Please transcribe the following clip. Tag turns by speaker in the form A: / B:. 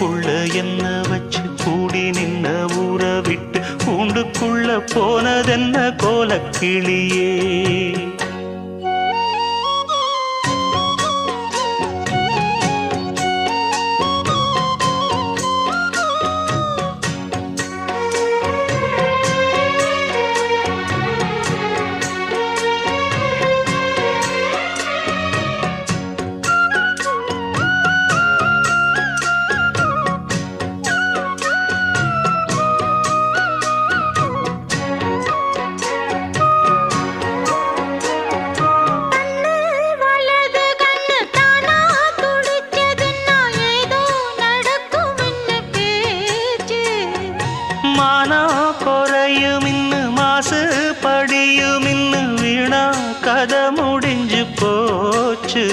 A: கூட்டுக்குள்ள என்ன வச்சு கூடி நின்ன ஊற விட்டு கூண்டுக்குள்ள போனதென்ன கோலக்கிளியே. குறையும் இன்னு மாசு படியும் இன்னு வீணா கதை முடிஞ்சு போச்சு.